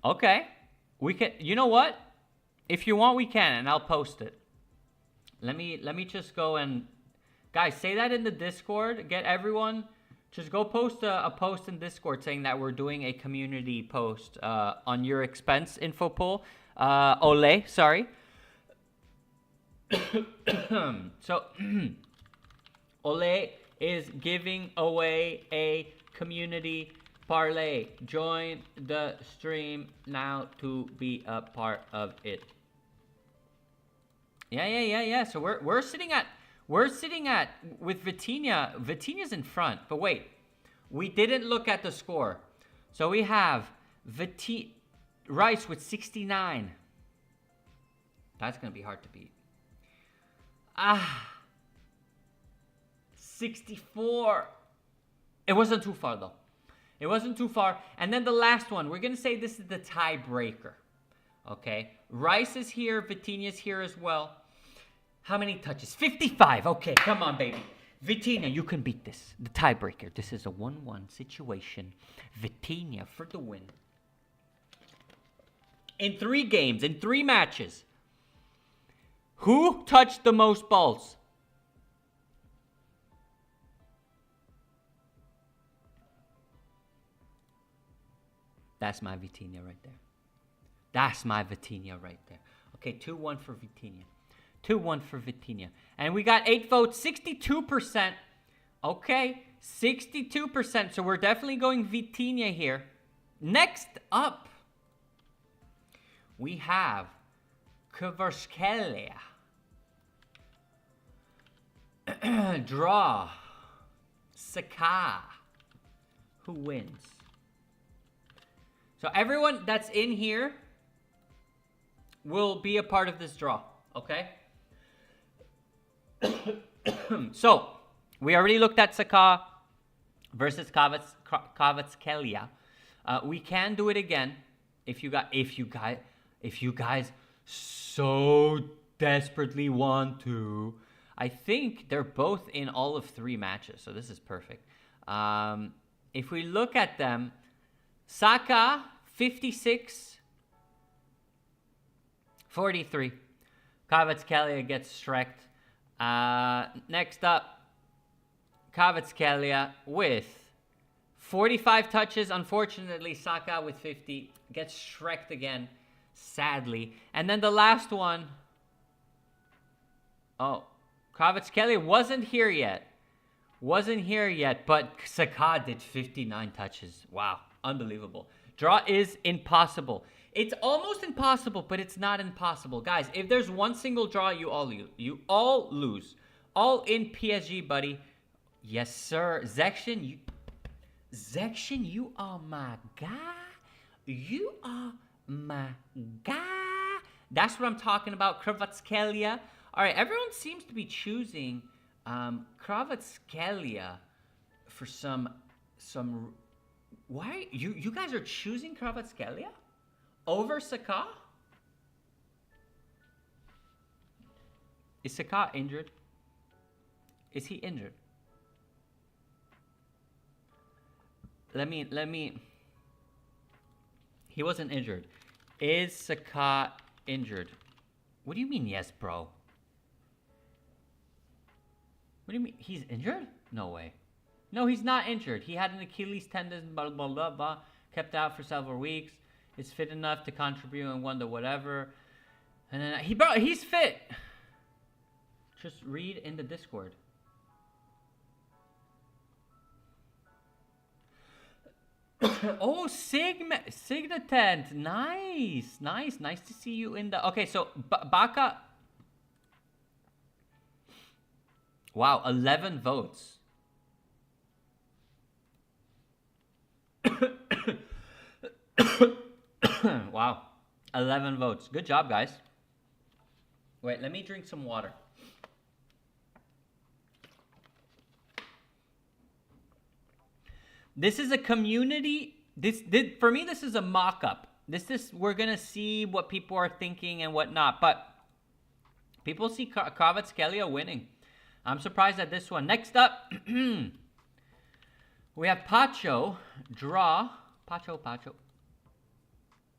Okay. We can. You know what? If you want, we can, and I'll post it. Let me just go and... Guys, say that in the Discord. Get everyone... Just go post a post in Discord saying that we're doing a community post on your expense info poll. Ole, sorry. So, Ole is giving away a community parlay. Join the stream now to be a part of it. Yeah. So we're sitting at with Vitinha. Vitinha's in front, but wait, we didn't look at the score. So we have Rice with 69. That's gonna be hard to beat. 64. It wasn't too far, though. It wasn't too far. And then the last one, we're going to say this is the tiebreaker. Okay? Rice is here. Vitinha's here as well. How many touches? 55. Okay, come on, baby. Vitinha, you can beat this. The tiebreaker. This is a 1-1 situation. Vitinha for the win. In 3 games, in 3 matches. Who touched the most balls? That's my Vitinha right there. That's my Vitinha right there. Okay, 2-1 for Vitinha. 2-1 for Vitinha. And we got 8 votes, 62%. Okay, 62%. So we're definitely going Vitinha here. Next up, we have Kvaratskhelia. Draw. Saka. Who wins? So everyone that's in here will be a part of this draw, okay? So, we already looked at Saka versus Kvaratskhelia. We can do it again if you guys so desperately want to. I think they're both in all of 3 matches, so this is perfect. If we look at them, Saka 56, 43. Kvaratskhelia gets strecked. Next up, Kvaratskhelia with 45 touches. Unfortunately, Saka with 50 gets strecked again, sadly. And then the last one. Oh, Kvaratskhelia wasn't here yet. But Saka did 59 touches. Wow, unbelievable. Draw is impossible. It's almost impossible, but it's not impossible. Guys, if there's one single draw, you all lose. All in PSG, buddy. Yes, sir. ㆍxo, you are my guy. You are my guy. That's what I'm talking about. Kvaratskhelia. All right, everyone seems to be choosing Kvaratskhelia for some. Why you guys are choosing Kvaratskhelia over Saka? Is Saka injured? Is he injured? Let me. He wasn't injured. Is Saka injured? What do you mean, yes, bro? What do you mean? He's injured? No way. No, he's not injured. He had an Achilles tendon, blah, blah, blah, blah. Kept out for several weeks. Is fit enough to contribute and won the whatever. And then he's fit. Just read in the Discord. Oh, Signatent. Nice to see you in the... Okay, so Baka... Wow, 11 votes. Wow, 11 votes. Good job, guys. Wait, let me drink some water. This is a community. For me, this is a mock-up. We're gonna see what people are thinking and whatnot. But people see Kvaratskhelia winning. I'm surprised at this one. Next up, we have Pacho. Draw. Pacho.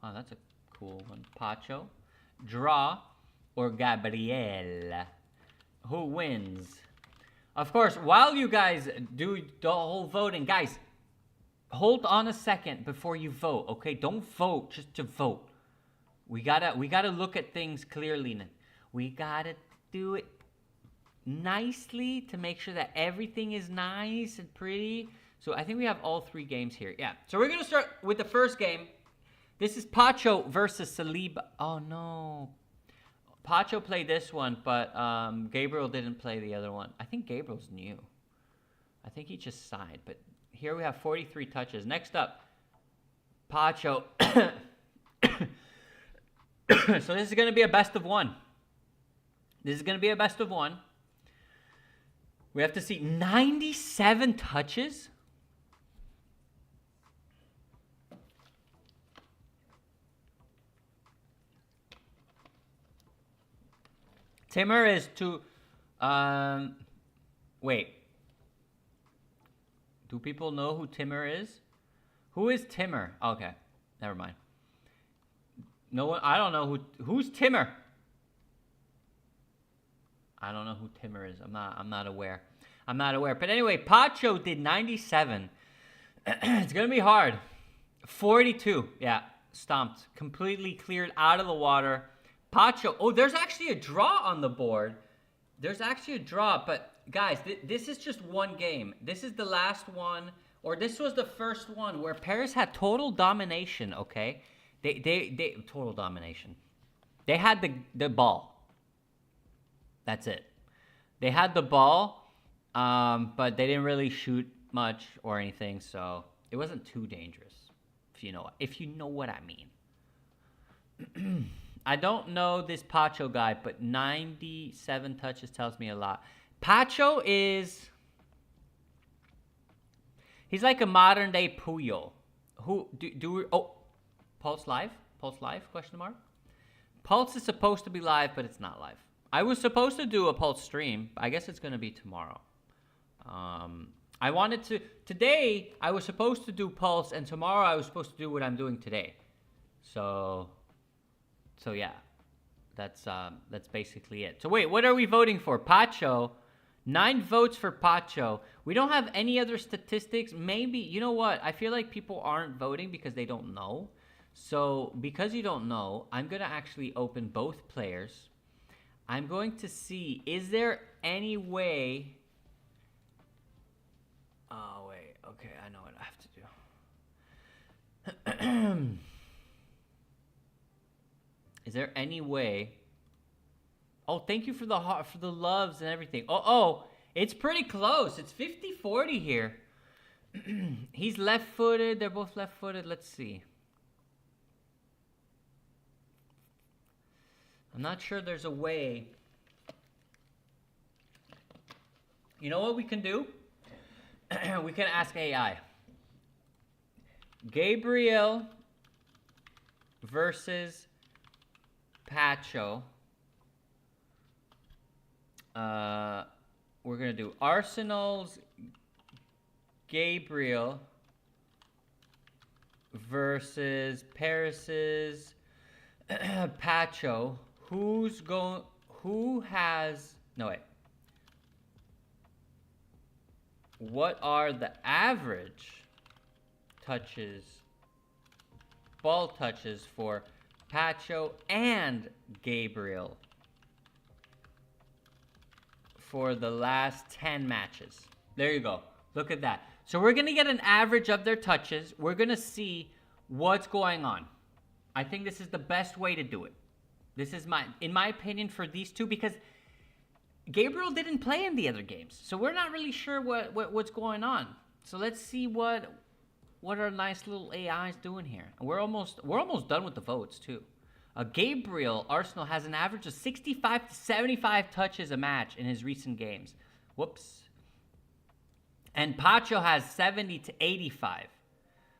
Oh, that's a cool one. Pacho. Draw or Gabriel. Who wins? Of course, while you guys do the whole voting, guys, hold on a second before you vote, okay? Don't vote just to vote. We gotta look at things clearly. We gotta do it nicely to make sure that everything is nice and pretty. So I think we have all 3 games here. Yeah. So we're gonna start with the first game. This is Pacho versus Saliba. Oh no. Pacho played this one, but Gabriel didn't play the other one. I think Gabriel's new. I think he just signed. But here we have 43 touches. Next up, Pacho. So this is going to be a best of 1. We have to see 97 touches. Timur is to... wait. Do people know who Timur is? Who is Timur? Okay, never mind. No one... I don't know who's Timur. I don't know who Timur is. I'm not aware. I'm not aware. But anyway, Pacho did 97. It's going to be hard. 42. Yeah, stomped. Completely cleared out of the water. Pacho. Oh, there's actually a draw on the board. There's actually a draw. But, guys, this is just one game. This is the last one. Or this was the first one where Paris had total domination, okay? They total domination. They had the ball. That's it. They had the ball, but they didn't really shoot much or anything, so it wasn't too dangerous, if you know what I mean. I don't know this Pacho guy, but 97 touches tells me a lot. Pacho he's like a modern day Puyol. Pulse live? Pulse live? Question mark. Pulse is supposed to be live, but it's not live. I was supposed to do a Pulse stream. I guess it's going to be tomorrow. Today I was supposed to do Pulse, and tomorrow I was supposed to do what I'm doing today. So yeah, that's basically it. So wait, what are we voting for? Pacho, 9 votes for Pacho. We don't have any other statistics. Maybe, you know what? I feel like people aren't voting because they don't know. So because you don't know, I'm going to actually open both players. I'm going to see, is there any way... Oh, wait. Okay, I know what I have to do. Is there any way... Oh, thank you for the loves and everything. Oh, it's pretty close. It's 50-40 here. He's left-footed. They're both left-footed. Let's see. I'm not sure there's a way. You know what we can do? We can ask AI. Gabriel versus Pacho. We're going to do Arsenal's Gabriel versus Paris's Pacho. What are the average ball touches for Pacho and Gabriel for the last 10 matches? There you go. Look at that. So we're going to get an average of their touches. We're going to see what's going on. I think this is the best way to do it. This is in my opinion, for these two, because Gabriel didn't play in the other games, so we're not really sure what's going on. So let's see what our nice little AI is doing here. And we're almost done with the votes too. Gabriel, Arsenal, has an average of 65 to 75 touches a match in his recent games. Whoops. And Pacho has 70 to 85.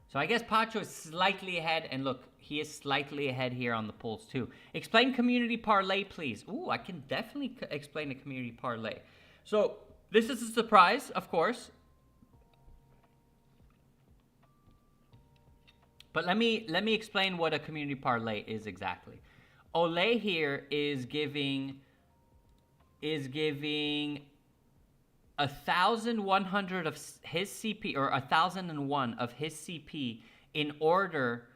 So I guess Pacho is slightly ahead, and look, he is slightly ahead here on the polls too. Explain community parlay, please. Ooh, I can definitely explain a community parlay. So this is a surprise, of course. But let me explain what a community parlay is exactly. Ole here is giving 1,100 of his CP, or 1,001 of his CP, in order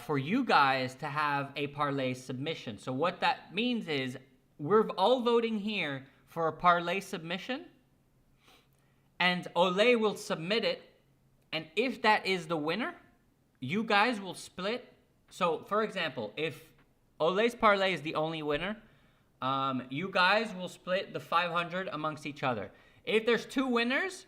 for you guys to have a parlay submission. So what that means is we're all voting here for a parlay submission, and Ole will submit it, and if that is the winner, you guys will split. So for example, if Ole's parlay is the only winner, you guys will split the 500 amongst each other. If there's 2 winners,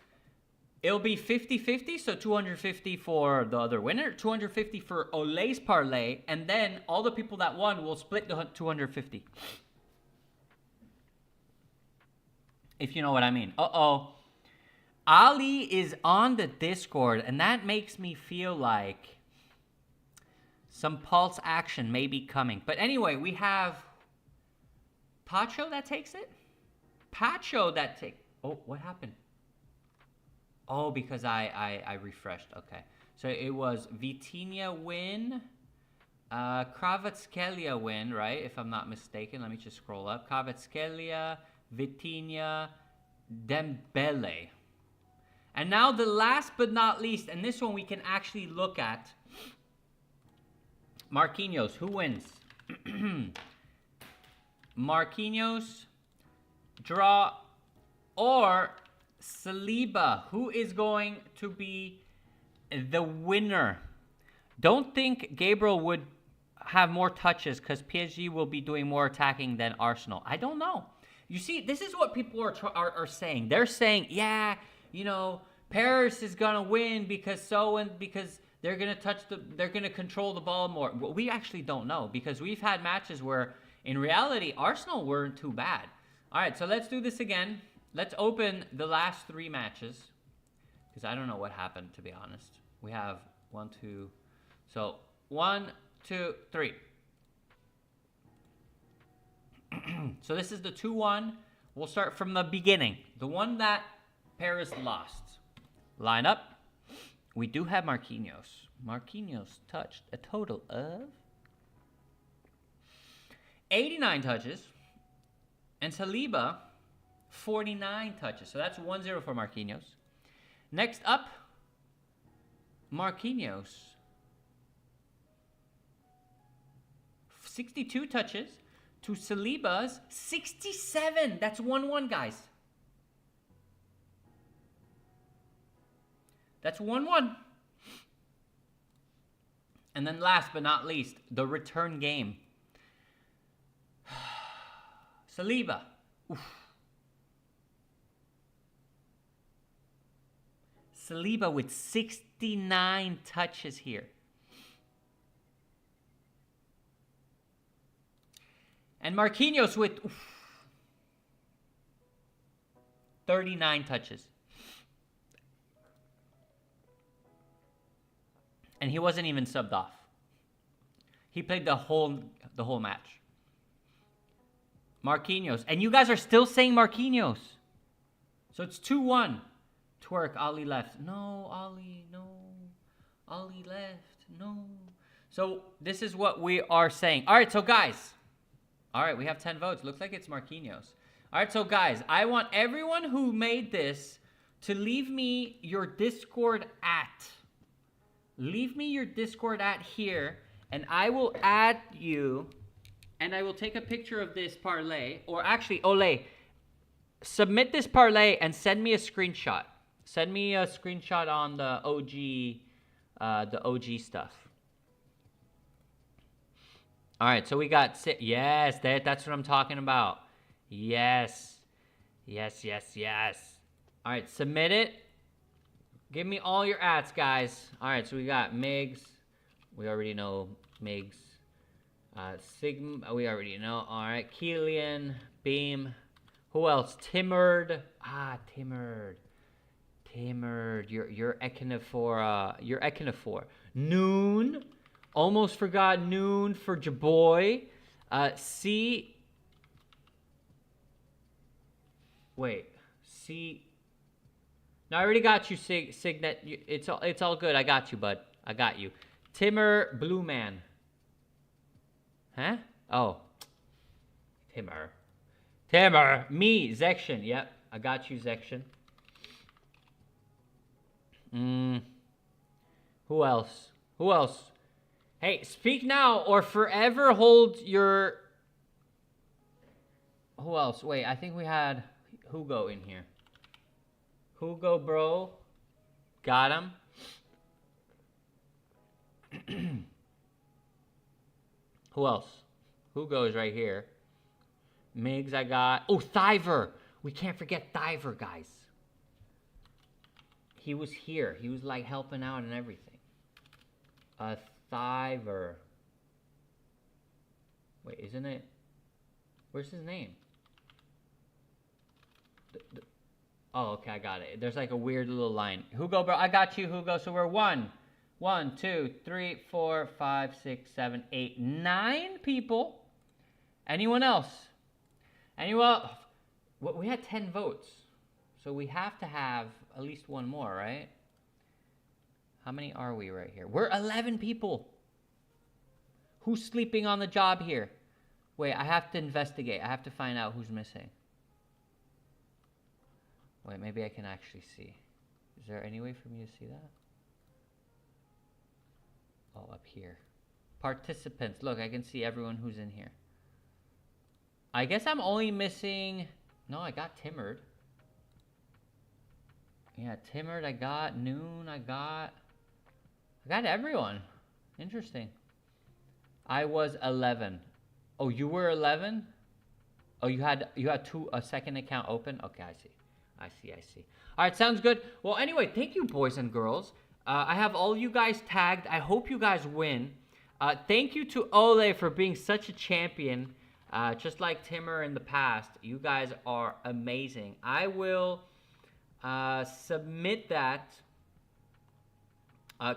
it'll be 50-50, so 250 for the other winner, 250 for Ole's parlay, and then all the people that won will split the 250. If you know what I mean. Uh-oh. Ali is on the Discord, and that makes me feel like some pulse action may be coming. But anyway, we have Pacho that takes it? Pacho that take. Oh, what happened? Oh, because I refreshed. Okay. So it was Vitinha win. Kvaratskhelia win, right? If I'm not mistaken. Let me just scroll up. Kvaratskhelia, Vitinha, Dembele. And now the last but not least, and this one we can actually look at. Marquinhos, who wins? Marquinhos, draw, or Saliba, who is going to be the winner? Don't think Gabriel would have more touches because PSG will be doing more attacking than Arsenal. I don't know. You see, this is what people are saying. They're saying, yeah, you know, Paris is gonna win because they're gonna control the ball more. Well, we actually don't know because we've had matches where in reality Arsenal weren't too bad. All right, so let's do this again. Let's open the last 3 matches because I don't know what happened, to be honest. We have 1, 2. So 1, 2, 3. So this is the 2-1. We'll start from the beginning. The one that Paris lost. Line up. We do have Marquinhos. Marquinhos touched a total of 89 touches. And Saliba, 49 touches. So that's 1-0 for Marquinhos. Next up, Marquinhos. 62 touches to Saliba's 67. That's 1-1, guys. That's 1-1. And then last but not least, the return game. Saliba. Oof. Saliba with 69 touches here. And Marquinhos with 39 touches. And he wasn't even subbed off. He played the whole match. Marquinhos. And you guys are still saying Marquinhos. So it's 2-1. Twerk, Ali left. No, Ali, no. Ali left. No. So this is what we are saying. All right, so guys. All right, we have 10 votes. Looks like it's Marquinhos. All right, so guys, I want everyone who made this to leave me your Discord at. Leave me your Discord at here, and I will add you, and I will take a picture of this parlay, or actually, Ole, submit this parlay and send me a screenshot. Send me a screenshot on the OG stuff. All right, so we got, yes, that's what I'm talking about. Yes. All right, submit it. Give me all your ads, guys. All right, so we got Migs. We already know Migs. Sigma, we already know. All right, Keelian, Beam. Who else? Timurd. Timurd. You're Echinophore. Noon. Almost forgot Noon for Jaboy. C. Wait. C. No, I already got you, Signet. It's all good. I got you, bud. I got you. Timur Blue Man. Huh? Oh. Timur. Me, Zection. Yep. I got you, Zection. Who else? Hey, speak now or forever hold your... Who else? Wait, I think we had Hugo in here. Hugo, bro. Got him. Who else? Hugo is right here. Migs, I got. Oh, Thiver. We can't forget Thiver, guys. He was here. He was like helping out and everything. Thiver. Wait, isn't it? Where's his name? Oh, okay, I got it. There's like a weird little line. Hugo, bro, I got you, Hugo. So we're 1, 2, 3, 4, 5, 6, 7, 8, 9 people. Anyone else? Anyway, we had 10 votes. So we have to have at least one more, right? How many are we right here? We're 11 people. Who's sleeping on the job here? Wait, I have to investigate. I have to find out who's missing. Wait, maybe I can actually see. Is there any way for me to see that? Oh, up here. Participants. Look, I can see everyone who's in here. I guess I'm only missing... No, I got Timmered. Yeah, Timmered, I got. Noon, I got everyone. Interesting. I was 11. Oh, you were 11? Oh, you had a second account open? Okay, I see. All right, sounds good. Well, anyway, thank you, boys and girls. I have all you guys tagged. I hope you guys win. Thank you to Ole for being such a champion. Just like Timmer in the past, you guys are amazing. I will submit that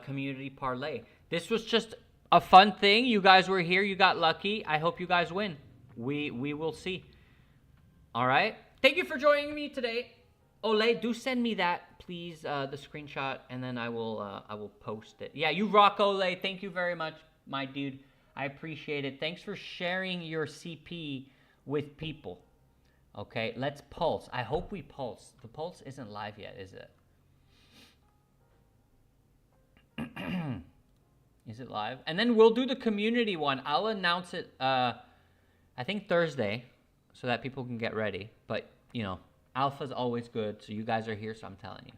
community parlay. This was just a fun thing. You guys were here. You got lucky. I hope you guys win. We will see. All right. Thank you for joining me today. Ole, do send me that, please, the screenshot, and then I will post it. Yeah, you rock, Ole. Thank you very much, my dude. I appreciate it. Thanks for sharing your CP with people. Okay, let's pulse. I hope we pulse. The pulse isn't live yet, is it? Is it live? And then we'll do the community one. I'll announce it, I think Thursday, so that people can get ready. But, you know, alpha's always good, so you guys are here, so I'm telling you.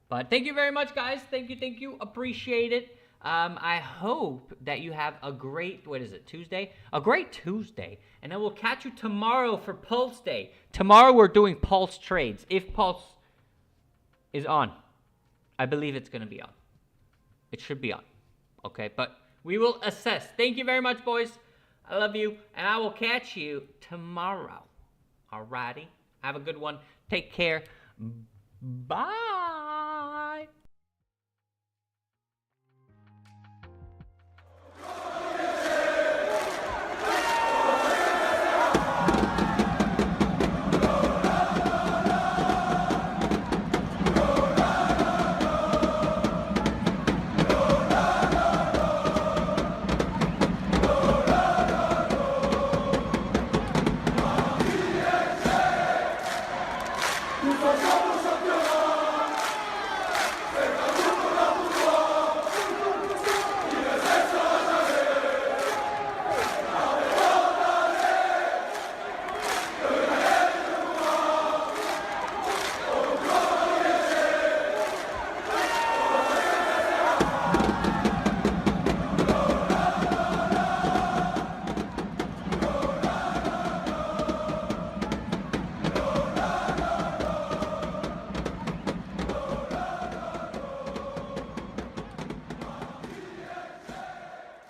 But thank you very much, guys. Thank you. Appreciate it. I hope that you have a great, what is it, Tuesday? A great Tuesday. And then we'll catch you tomorrow for Pulse Day. Tomorrow we're doing Pulse trades. If Pulse is on, I believe it's going to be on. It should be on. Okay, but we will assess. Thank you very much, boys. I love you. And I will catch you tomorrow. Alrighty. Have a good one. Take care. Bye.